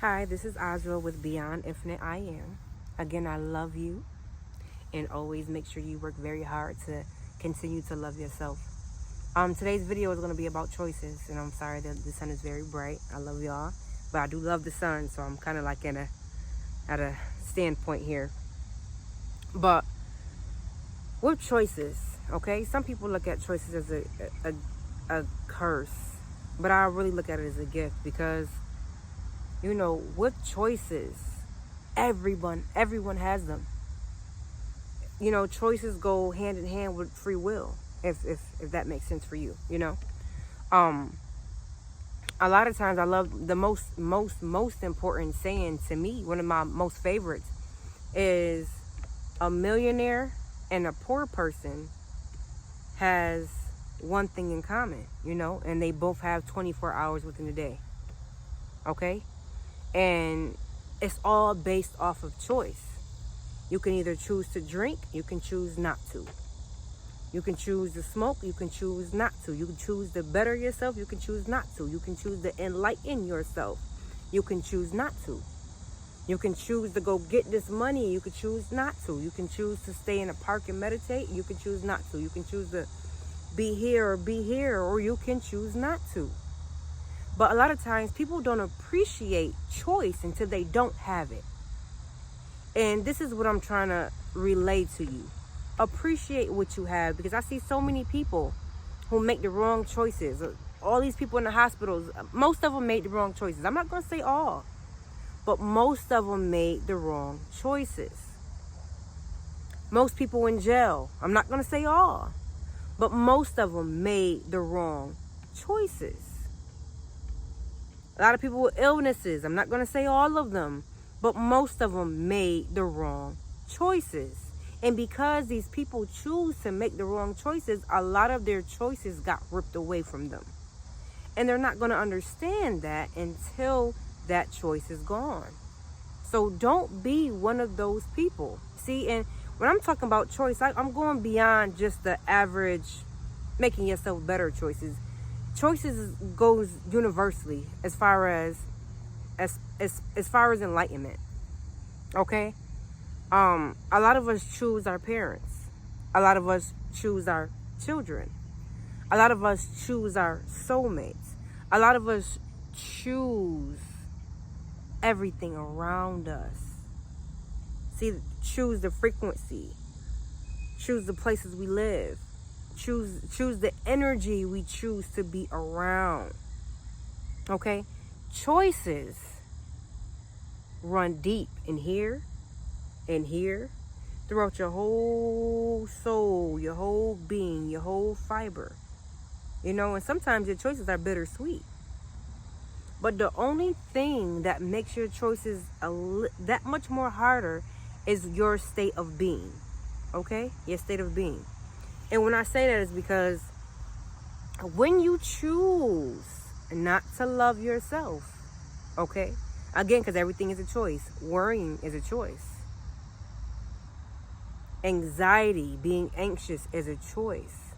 Hi, this is Azra with Beyond Infinite I Am. Again, I love you and always make sure you work very hard to continue to love yourself. Today's video is going to be about choices, and I'm sorry that the sun is very bright. I love y'all, but I do love the sun, so I'm kind of like at a standpoint here. But with choices, okay, some people look at choices as a curse, but I really look at it as a gift because with choices, everyone has them. Choices go hand in hand with free will, if that makes sense for you. A lot of times I love the most important saying to me, one of my most favorites, is a millionaire and a poor person has one thing in common, and they both have 24 hours within a day. Okay? And it's all based off of choice. You can either choose to drink, you can choose not to. You can choose to smoke, you can choose not to. You can choose to better yourself, you can choose not to. You can choose to enlighten yourself, you can choose not to. You can choose to go get this money, you can choose not to. You can choose to stay in a park and meditate, you can choose not to. You can choose to be here, or you can choose not to. But a lot of times people don't appreciate choice until they don't have it. And this is what I'm trying to relay to you. Appreciate what you have, because I see so many people who make the wrong choices. All these people in the hospitals, most of them made the wrong choices. I'm not going to say all, but most of them made the wrong choices. Most people in jail, I'm not going to say all, but most of them made the wrong choices. A lot of people with illnesses, I'm not going to say all of them, but most of them made the wrong choices. And because these people choose to make the wrong choices, a lot of their choices got ripped away from them. And they're not going to understand that until that choice is gone. So don't be one of those people. See, and when I'm talking about choice, I'm going beyond just the average making yourself better choices. Choices goes universally as far as enlightenment. Okay? A lot of us choose our parents. A lot of us choose our children. A lot of us choose our soulmates. A lot of us choose everything around us. See, choose the frequency. Choose the places we live. Choose the energy we choose to be around. Okay? Choices run deep in here, throughout your whole soul, your whole being, your whole fiber. And sometimes your choices are bittersweet. But the only thing that makes your choices that much more harder is your state of being. Okay? Your state of being. And when I say that is because when you choose not to love yourself, okay? Again, because everything is a choice. Worrying is a choice. Anxiety, being anxious is a choice.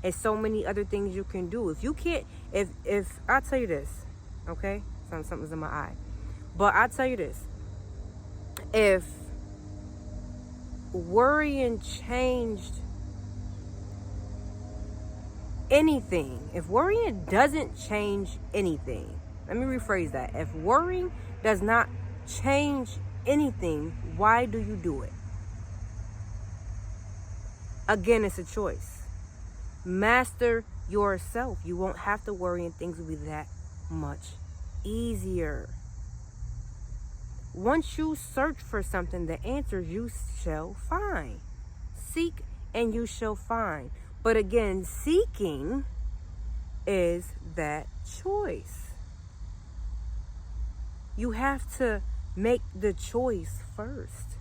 And so many other things you can do. If you can't, if I'll tell you this, okay? Something's in my eye. But I'll tell you this. If worrying changed anything, if worrying doesn't change anything, let me rephrase that. If worrying does not change anything, why do you do it? Again, it's a choice. Master yourself. You won't have to worry, and things will be that much easier. Once you search for something, the answers you shall find. Seek and you shall find. But again, seeking is that choice. You have to make the choice first.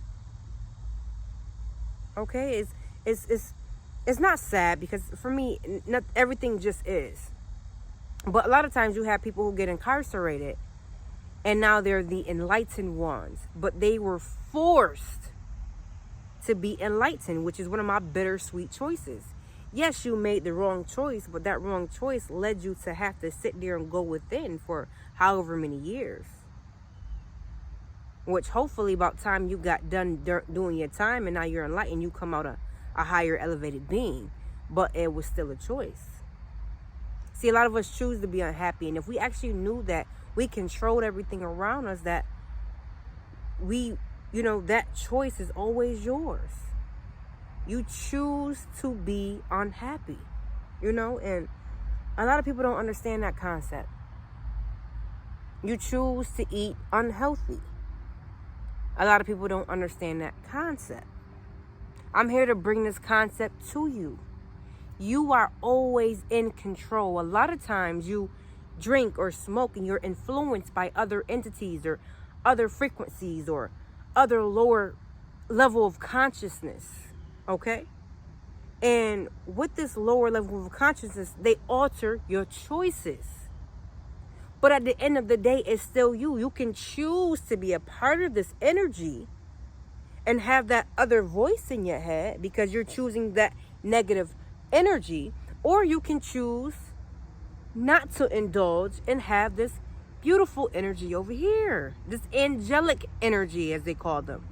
Okay? It's not sad, because for me, not everything just is. But a lot of times you have people who get incarcerated and now they're the enlightened ones, but they were forced to be enlightened, which is one of my bittersweet choices. Yes, you made the wrong choice, but that wrong choice led you to have to sit there and go within for however many years. which hopefully about time you got done doing your time and now you're enlightened, you come out a higher elevated being. But it was still a choice. See, a lot of us choose to be unhappy. And if we actually knew that we controlled everything around us, that that choice is always yours. You choose to be unhappy, and a lot of people don't understand that concept. You choose to eat unhealthy. A lot of people don't understand that concept. I'm here to bring this concept to you. You are always in control. A lot of times you drink or smoke and you're influenced by other entities or other frequencies or other lower level of consciousness, okay? And with this lower level of consciousness, they alter your choices. But at the end of the day, it's still you. You can choose to be a part of this energy and have that other voice in your head because you're choosing that negative energy, or you can choose not to indulge and have this beautiful energy over here, this angelic energy, as they call them.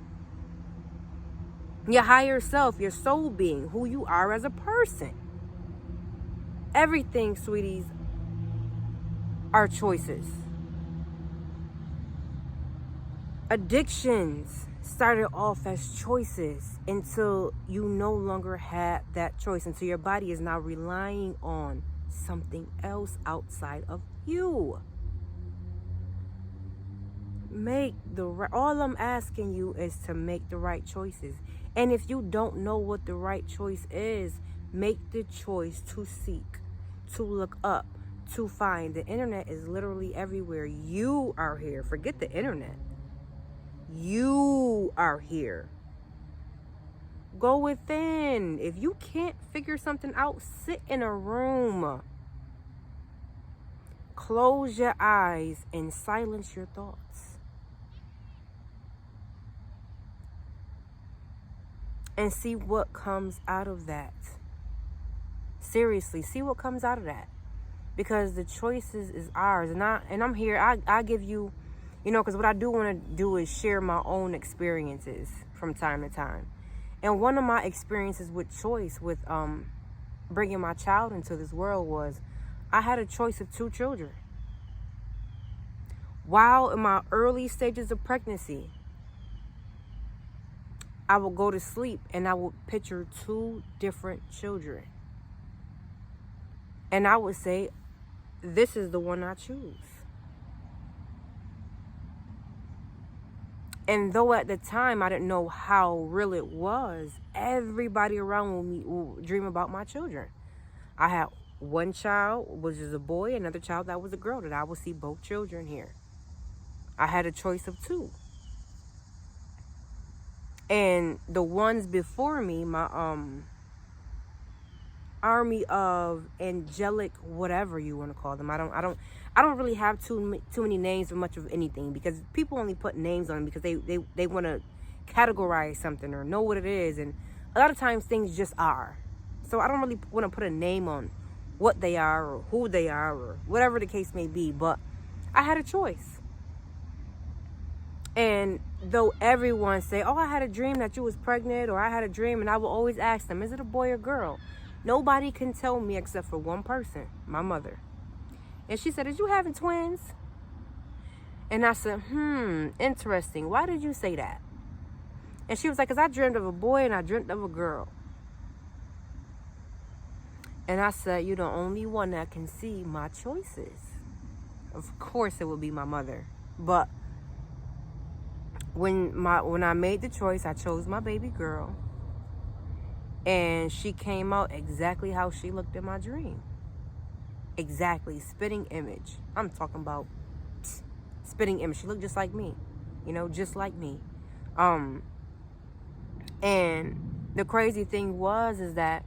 Your higher self, your soul being, who you are as a person. Everything, sweeties, are choices. Addictions started off as choices until you no longer had that choice, until your body is now relying on something else outside of you. All I'm asking you is to make the right choices. And if you don't know what the right choice is, make the choice to seek, to look up, to find. The internet is literally everywhere. You are here. Forget the internet. You are here. Go within. If you can't figure something out, sit in a room. Close your eyes and silence your thoughts. And see what comes out of that. Seriously, see what comes out of that. Because the choices is ours. And I'm here, I give you, because what I do want to do is share my own experiences from time to time. And one of my experiences with choice, with bringing my child into this world, was I had a choice of 2 children. While in my early stages of pregnancy, I would go to sleep and I would picture 2 different children. And I would say, this is the one I choose. And though at the time I didn't know how real it was, everybody around me would dream about my children. I had one child, which is a boy, another child that was a girl, that I would see both children here. I had a choice of 2. And the ones before me, my army of angelic, whatever you want to call them. I don't really have too many names for much of anything, because people only put names on them because they want to categorize something or know what it is, and a lot of times things just are. So I don't really want to put a name on what they are or who they are or whatever the case may be, but I had a choice. And though everyone say, oh, I had a dream that you was pregnant, or I had a dream, and I will always ask them, is it a boy or girl? Nobody can tell me except for one person, my mother. And she said, is you having twins? And I said, interesting. Why did you say that? And she was like, because I dreamed of a boy and I dreamt of a girl. And I said, you're the only one that can see my choices. Of course it would be my mother. But when I made the choice, I chose my baby girl. And she came out exactly how she looked in my dream. Exactly. Spitting image. I'm talking about spitting image. She looked just like me. Just like me. And the crazy thing is that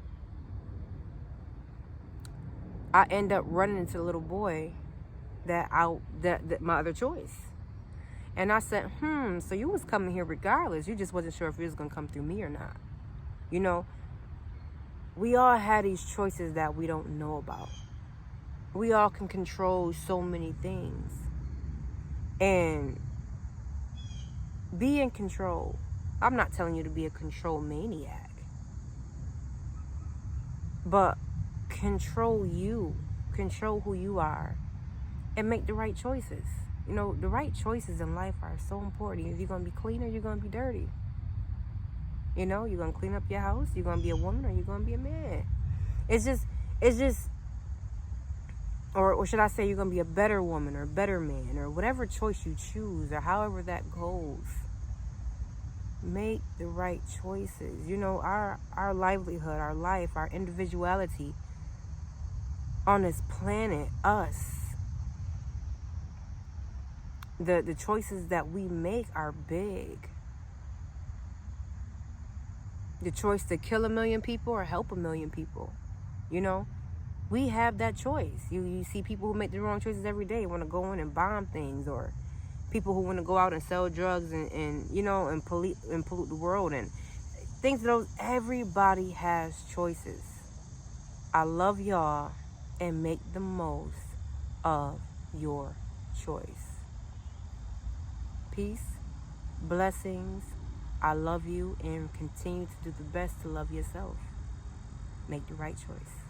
I end up running into the little boy that my other choice. And I said, so you was coming here regardless. You just wasn't sure if you was going to come through me or not. We all have these choices that we don't know about. We all can control so many things. And Be in control. I'm not telling you to be a control maniac, but control you, control who you are, and make the right choices. You know, the right choices in life are so important. If you're going to be clean or you're going to be dirty. You know, you're going to clean up your house, you're going to be a woman or you're going to be a man. It's just, or should I say you're going to be a better woman or a better man, or whatever choice you choose, or however that goes. Make the right choices. You know, our livelihood, our life, our individuality on this planet, us, the choices that we make are big. The choice to kill 1 million people or help 1 million people, you know, we have that choice. You see people who make the wrong choices every day, want to go in and bomb things, or people who want to go out and sell drugs and you know, and pollute the world and things of those. Everybody has choices. I love y'all, and make the most of your choice. Peace, blessings. I love you, and continue to do the best to love yourself. Make the right choice.